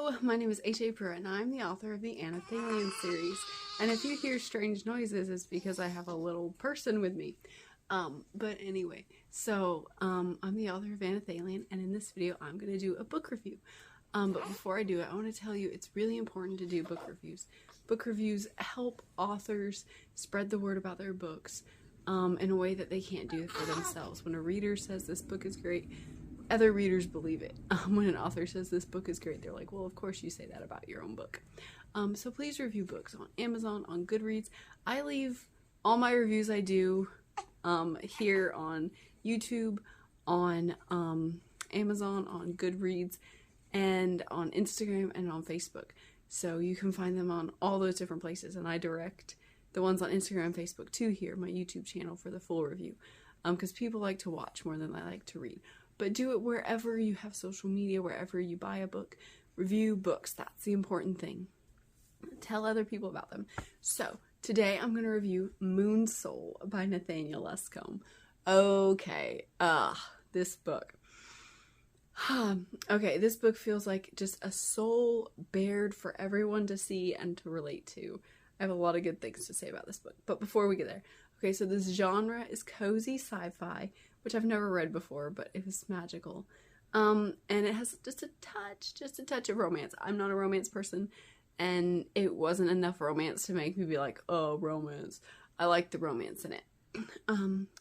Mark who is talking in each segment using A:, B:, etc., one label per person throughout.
A: Hello, my name is HAPruitt and I'm the author of the Nathaniel series. And if you hear strange noises, it's because I have a little person with me. But anyway, I'm the author of Nathaniel, and in this video I'm going to do a book review. But before I do it, I want to tell you it's really important to do book reviews. Book reviews help authors spread the word about their books in a way that they can't do for themselves. When a reader says this book is great, other readers believe it. When an author says this book is great, they're like, well, of course you say that about your own book. So please review books on Amazon, on Goodreads. I leave all my reviews I do here on YouTube, on Amazon, on Goodreads, and on Instagram and on Facebook. So you can find them on all those different places, and I direct the ones on Instagram and Facebook to here, my YouTube channel, for the full review. Because people like to watch more than they like to read. But do it wherever you have social media, wherever you buy a book. Review books. That's the important thing. Tell other people about them. So, today I'm going to review Moon Soul by Nathaniel Luscombe. Okay. This book. Okay, this book feels like just a soul bared for everyone to see and to relate to. I have a lot of good things to say about this book. But before we get there. Okay, so this genre is cozy sci-fi, which I've never read before, but it was magical. And it has just a touch of romance. I'm not a romance person, and it wasn't enough romance to make me be like, oh, romance. I like the romance in it.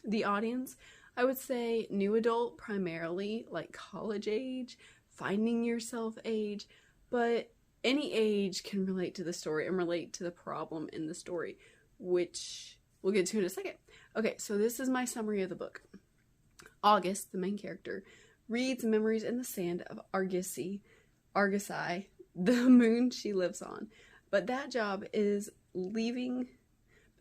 A: The audience, I would say new adult primarily, like college age, finding yourself age, but any age can relate to the story and relate to the problem in the story, which we'll get to in a second. Okay, so this is my summary of the book. August, the main character, reads memories in the sand of Argysi, the moon she lives on. But that job is leaving,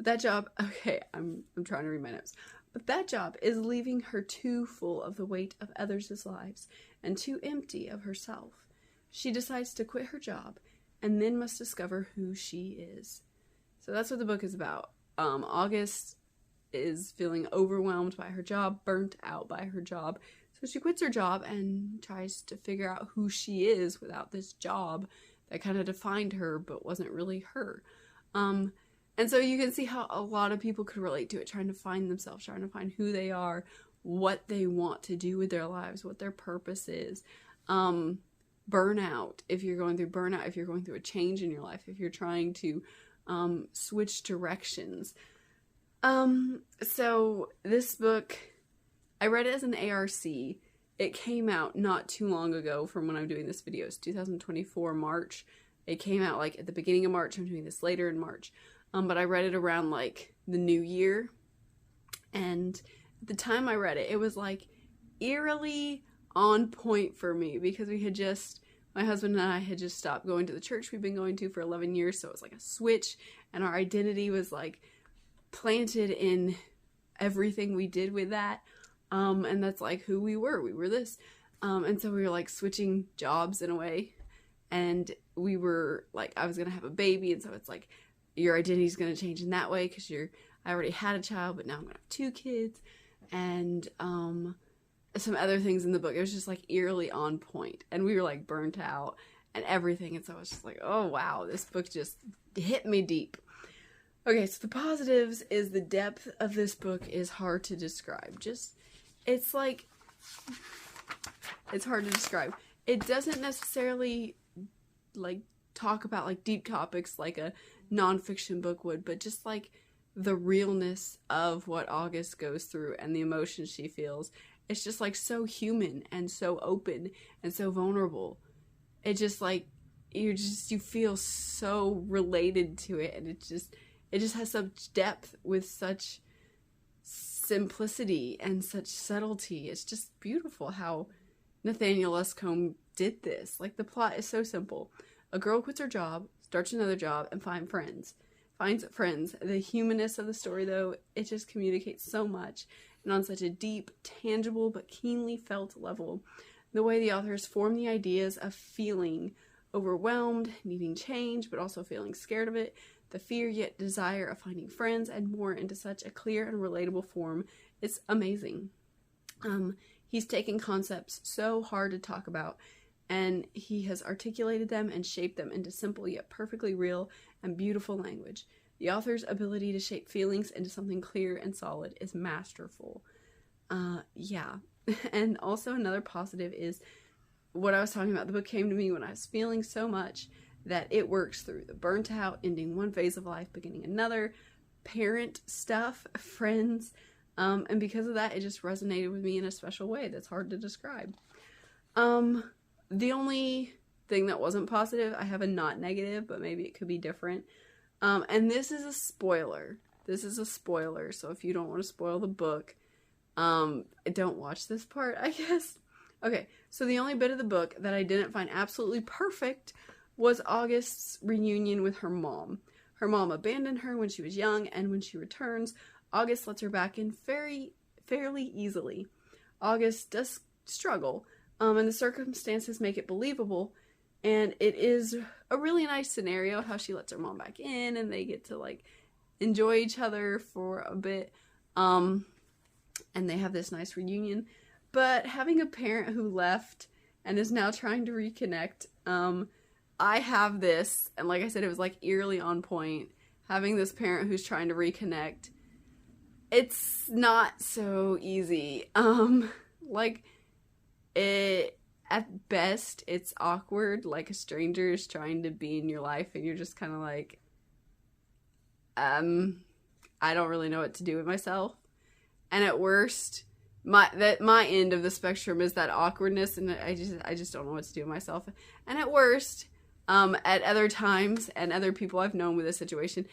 A: I'm trying to read my notes. But that job is leaving her too full of the weight of others' lives and too empty of herself. She decides to quit her job and then must discover who she is. So that's what the book is about. August is feeling overwhelmed by her job, burnt out by her job. So she quits her job and tries to figure out who she is without this job that kind of defined her but wasn't really her. And so you can see how a lot of people could relate to it, trying to find themselves, trying to find who they are, what they want to do with their lives, what their purpose is. Burnout, if you're going through burnout, if you're going through a change in your life, if you're trying to switch directions. So this book, I read it as an ARC. It came out not too long ago from when I'm doing this video. It's 2024 March. It came out like at the beginning of March. I'm doing this later in March. But I read it around like the new year. And at the time I read it, it was like eerily on point for me because my husband and I had just stopped going to the church we've been going to for 11 years. So it was like a switch, and our identity was like planted in everything we did with that. And that's like who we were. We were this. And so we were like switching jobs in a way. And we were like, I was going to have a baby. And so it's like, your identity is going to change in that way because I already had a child, but now I'm going to have 2 kids. And, some other things in the book. It was just like eerily on point, and we were like burnt out and everything. And so I was just like, oh wow, this book just hit me deep. Okay, so the positives is the depth of this book is hard to describe. It's hard to describe. It doesn't necessarily like talk about like deep topics like a nonfiction book would, but just like the realness of what August goes through and the emotions she feels. It's just like so human and so open and so vulnerable. It just like you feel so related to it, and it just has such depth with such simplicity and such subtlety. It's just beautiful how Nathaniel Luscombe did this. Like the plot is so simple. A girl quits her job, starts another job, and finds friends. The human-ness of the story, though, it just communicates so much, and on such a deep, tangible, but keenly felt level. The way the authors form the ideas of feeling overwhelmed, needing change, but also feeling scared of it, the fear yet desire of finding friends, and more into such a clear and relatable form, it's amazing. He's taken concepts so hard to talk about and he has articulated them and shaped them into simple yet perfectly real and beautiful language. The author's ability to shape feelings into something clear and solid is masterful. Yeah. And also another positive is what I was talking about. The book came to me when I was feeling so much that it works through the burnt out, ending one phase of life, beginning another, parent stuff, friends, and because of that, it just resonated with me in a special way that's hard to describe. The only thing that wasn't positive, I have a not negative, but maybe it could be different. And this is a spoiler. This is a spoiler, so if you don't want to spoil the book, don't watch this part, I guess. Okay, so the only bit of the book that I didn't find absolutely perfect was August's reunion with her mom. Her mom abandoned her when she was young, and when she returns, August lets her back in fairly easily. August does struggle, and the circumstances make it believable, and it is a really nice scenario how she lets her mom back in, and they get to, like, enjoy each other for a bit, and they have this nice reunion. But having a parent who left and is now trying to reconnect, I have this, and like I said, it was like eerily on point. Having this parent who's trying to reconnect, it's not so easy. Like, it, at best, it's awkward, like a stranger is trying to be in your life, and you're just kind of like, I don't really know what to do with myself. And at worst, my end of the spectrum is that awkwardness, and I just don't know what to do with myself. And at worst, at other times, and other people I've known with this situation,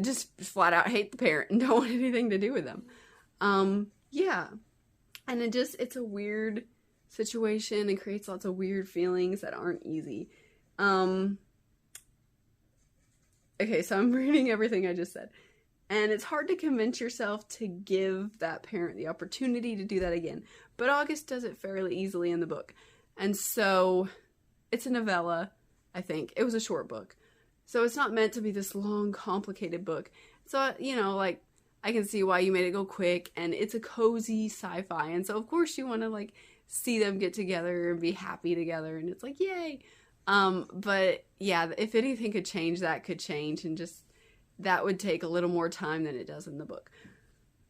A: just flat out hate the parent and don't want anything to do with them. Yeah. And it's a weird situation and creates lots of weird feelings that aren't easy. Okay, so I'm reading everything I just said. And it's hard to convince yourself to give that parent the opportunity to do that again. But August does it fairly easily in the book. And so it's a novella, I think. It was a short book. So it's not meant to be this long, complicated book. So, you know, like, I can see why you made it go quick. And it's a cozy sci-fi. And so, of course, you want to, like, see them get together and be happy together. And it's like, yay. But, yeah, if anything could change, that could change. And just, that would take a little more time than it does in the book.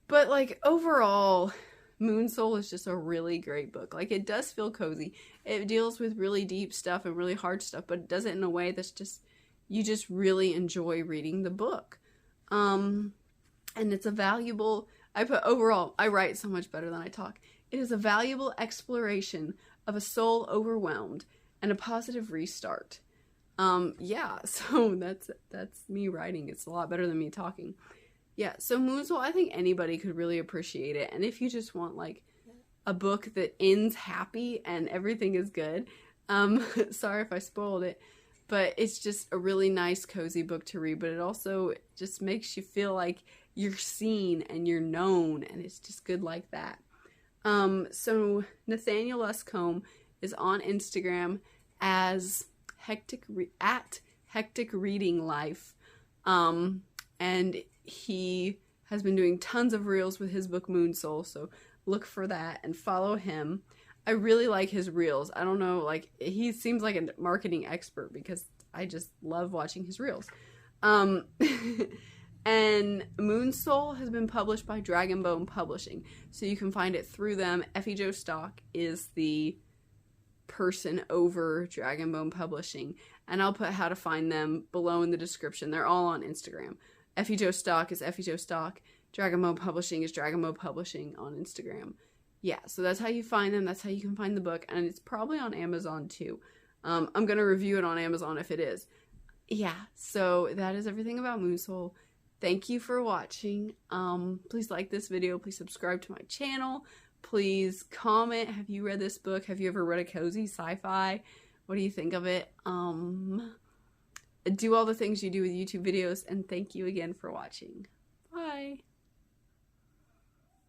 A: But, like, overall, Moon Soul is just a really great book. Like, it does feel cozy. It deals with really deep stuff and really hard stuff, but it does it in a way that's just, you just really enjoy reading the book. And it's a valuable, overall, I write so much better than I talk. It is a valuable exploration of a soul overwhelmed and a positive restart. Yeah, so that's me writing. It's a lot better than me talking. Yeah, so Moon Soul, I think anybody could really appreciate it. And if you just want, like, a book that ends happy and everything is good, sorry if I spoiled it, but it's just a really nice, cozy book to read. But it also just makes you feel like you're seen and you're known, and it's just good like that. So Nathaniel Luscombe is on Instagram as Hectic Reading Life, and he has been doing tons of reels with his book Moon Soul, so look for that and follow him. I really like his reels. I don't know, like, he seems like a marketing expert because I just love watching his reels. And Moon Soul has been published by Dragonbone Publishing, so you can find it through them. Effie Jo Stock is the person over Dragonbone Publishing, and I'll put how to find them below in the description. They're all on Instagram. Effie Jo Stock is Effie Jo Stock. Dragonbone Publishing is Dragonbone Publishing on Instagram. Yeah, so that's how you find them. That's how you can find the book, and it's probably on Amazon too. I'm going to review it on Amazon if it is. Yeah, so that is everything about Moon Soul. Thank you for watching. Please like this video. Please subscribe to my channel. Please comment. Have you read this book? Have you ever read a cozy sci-fi? What do you think of it? Do all the things you do with YouTube videos, and thank you again for watching. Bye.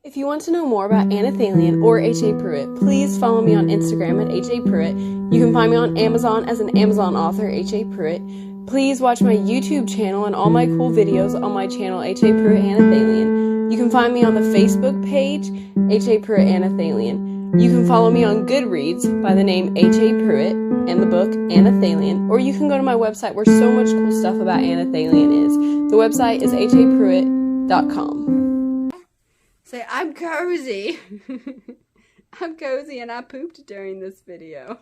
A: If you want to know more about Nathaniel or HAPruitt, please follow me on Instagram at HAPruitt. You can find me on Amazon as an Amazon author, HAPruitt. Please watch my YouTube channel and all my cool videos on my channel, HAPruitt Nathaniel. You can find me on the Facebook page, HAPruitt Nathaniel.
B: You can follow me on Goodreads by the name HAPruitt and the book Nathaniel, or you can go to my website where so much cool stuff about Nathaniel is. The website is HAPruitt.com.
A: Say, I'm cozy. I'm cozy and I pooped during this video.